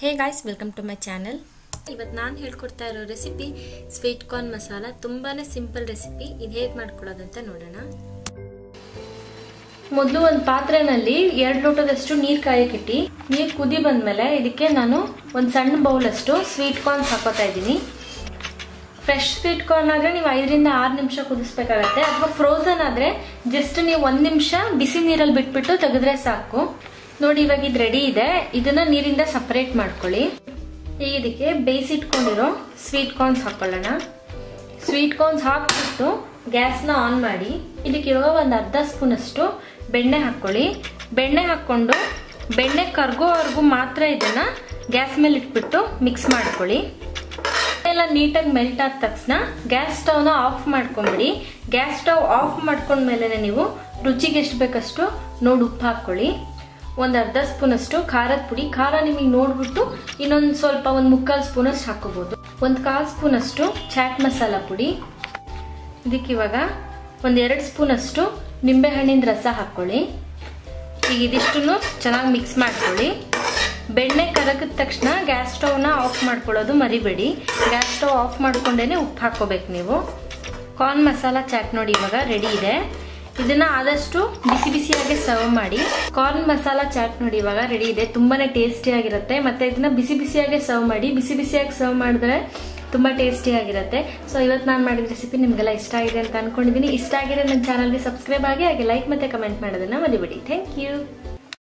Hey guys, welcome to my channel. ಇವತ್ತು ನಾನು ಹೇಳ್ಕೊಡ್ತಾ ಇರೋ ರೆಸಿಪಿ ಸ್ವೀಟ್ ಕಾರ್ನ್ ಮಸಾಲಾ. ತುಂಬಾನೇ ಸಿಂಪಲ್ ರೆಸಿಪಿ. ಇದು ಹೇಗೆ ಮಾಡ್ಕೊಳ್ಳೋದು ಅಂತ ನೋಡೋಣ. ಮೊದಲು ಒಂದು ಪಾತ್ರೆಯಲ್ಲಿ 2 ಲೋಟದಷ್ಟು ನೀರು ಕಾಯಕ್ಕಿಟ್ಟು ನೀರು ಕುದಿ ಬಂದ್ಮೇಲೆ ಇದಕ್ಕೆ ನಾನು ಒಂದು ಸಣ್ಣ ಬೌಲ್ ಅಷ್ಟು ಸ್ವೀಟ್ ಕಾರ್ನ್ ಹಾಕೋತಾ ಇದ್ದೀನಿ. ಫ್ರೆಶ್ ಸ್ವೀಟ್ ಕಾರ್ನ್ ಆದ್ರೆ ನೀವು 5 ರಿಂದ 6 ನಿಮಿಷ ಕುದಿಸಬೇಕಾಗುತ್ತೆ. ಅಥವಾ ಫ್ರೋಜನ್ ಆದ್ರೆ ಜಸ್ಟ್ ನೀವು 1 ನಿಮಿಷ ಬಿಸಿ ನೀರಲ್ಲಿ ಬಿಟ್ಬಿಟ್ಟು ತೆಗೆದ್ರೆ ಸಾಕು. ನೋಡಿ ಇವಾಗ ಇದು ರೆಡಿ ಇದೆ. ಇದನ್ನ ನೀರಿಂದ ಸಪರೇಟ್ ಮಾಡ್ಕೊಳ್ಳಿ. ಈಗ ಇದಕ್ಕೆ ಬೇಯಿಸಿಟ್ಕೊಂಡಿರೋ ಸ್ವೀಟ್ ಕಾರ್ನ್ಸ್ ಹಾಕೊಳ್ಳೋಣ. ಸ್ವೀಟ್ ಕಾರ್ನ್ಸ್ ಹಾಕ್ಬಿಟ್ಟು ಗ್ಯಾಸ್ನ ಆನ್ ಮಾಡಿ ಇದಕ್ಕೆ ಇವಾಗ ಒಂದು ಅರ್ಧ ಸ್ಪೂನ್ ಅಷ್ಟು ಬೆಣ್ಣೆ ಹಾಕೊಳ್ಳಿ. ಬೆಣ್ಣೆ ಹಾಕೊಂಡು ಬೆಣ್ಣೆ ಕರ್ಗೋವರೆಗೂ ಮಾತ್ರ ಇದನ್ನ ಗ್ಯಾಸ್ ಮೇಲೆ ಇಟ್ಬಿಟ್ಟು ಮಿಕ್ಸ್ ಮಾಡ್ಕೊಳ್ಳಿ. ಎಲ್ಲ ನೀಟಾಗಿ ಮೆಲ್ಟ್ ಆದ ತಕ್ಷಣ ಗ್ಯಾಸ್ ಸ್ಟವ್ನ ಆಫ್ ಮಾಡ್ಕೊಂಬಿಡಿ. ಗ್ಯಾಸ್ ಸ್ಟವ್ ಆಫ್ ಮಾಡ್ಕೊಂಡ್ಮೇಲೆ ನೀವು ರುಚಿಗೆ ಎಷ್ಟು ಬೇಕಷ್ಟು ನೋಡಿ ಉಪ್ಪು ಹಾಕೊಳ್ಳಿ. ಒಂದು ಅರ್ಧ ಸ್ಪೂನ್ ಅಷ್ಟು ಖಾರದ ಪುಡಿ. ಖಾರ ನಿಮಗೆ ನೋಡ್ಬಿಟ್ಟು ಇನ್ನೊಂದು ಸ್ವಲ್ಪ ಒಂದು 3/4 ಸ್ಪೂನ್ ಅಷ್ಟು ಹಾಕೋಬಹುದು. ಒಂದು 1/4 ಸ್ಪೂನ್ ಅಷ್ಟು ಚಾಟ್ ಮಸಾಲ ಪುಡಿ. ಇದಕ್ಕೆ ಇವಾಗ ಒಂದು 2 ಸ್ಪೂನ್ ಅಷ್ಟು ನಿಂಬೆ ಹಣ್ಣಿನ ರಸ ಹಾಕೊಳ್ಳಿ. ಈಗ ಇದಿಷ್ಟನ್ನು ಚೆನ್ನಾಗಿ ಮಿಕ್ಸ್ ಮಾಡ್ಕೊಳ್ಳಿ. ಬೆಣ್ಣೆ ಕರಗಿದ ತಕ್ಷಣ ಗ್ಯಾಸ್ ಸ್ಟವ್ನ ಆಫ್ ಮಾಡ್ಕೊಳ್ಳೋದು ಮರಿಬೇಡಿ. ಗ್ಯಾಸ್ ಸ್ಟವ್ ಆಫ್ ಮಾಡ್ಕೊಂಡೇನೆ ಉಪ್ಪು ಹಾಕೋಬೇಕು ನೀವು. ಕಾರ್ನ್ ಮಸಾಲಾ ಚಾಟ್ ನೋಡಿ ಇವಾಗ ರೆಡಿ ಇದೆ. ಇದನ್ನ ಆದಷ್ಟು ಬಿಸಿ ಬಿಸಿಯಾಗಿ ಸರ್ವ್ ಮಾಡಿ. ಕಾರ್ನ್ ಮಸಾಲಾ ಚಾಟ್ ನೋಡಿ ಇವಾಗ ರೆಡಿ ಇದೆ. ತುಂಬಾನೇ ಟೇಸ್ಟಿ ಆಗಿರುತ್ತೆ. ಮತ್ತೆ ಇದನ್ನ ಬಿಸಿ ಬಿಸಿಯಾಗಿ ಸರ್ವ್ ಮಾಡಿ. ಬಿಸಿ ಬಿಸಿಯಾಗಿ ಸರ್ವ್ ಮಾಡಿದ್ರೆ ತುಂಬಾ ಟೇಸ್ಟಿ ಆಗಿರುತ್ತೆ. ಸೊ ಇವತ್ತು ನಾನು ಮಾಡಿದ ರೆಸಿಪಿ ನಿಮ್ಗೆಲ್ಲ ಇಷ್ಟ ಆಗಿದೆ ಅಂತ ಅನ್ಕೊಂಡಿದ್ದೀನಿ. ಇಷ್ಟ ಆಗಿದ್ರೆ ನನ್ನ ಚಾನಲ್ಗೆ ಸಬ್ಸ್ಕ್ರೈಬ್ ಆಗಿ ಹಾಗೆ ಲೈಕ್ ಮತ್ತೆ ಕಮೆಂಟ್ ಮಾಡೋದನ್ನ ಮರಿಬೇಡಿ. Thank you.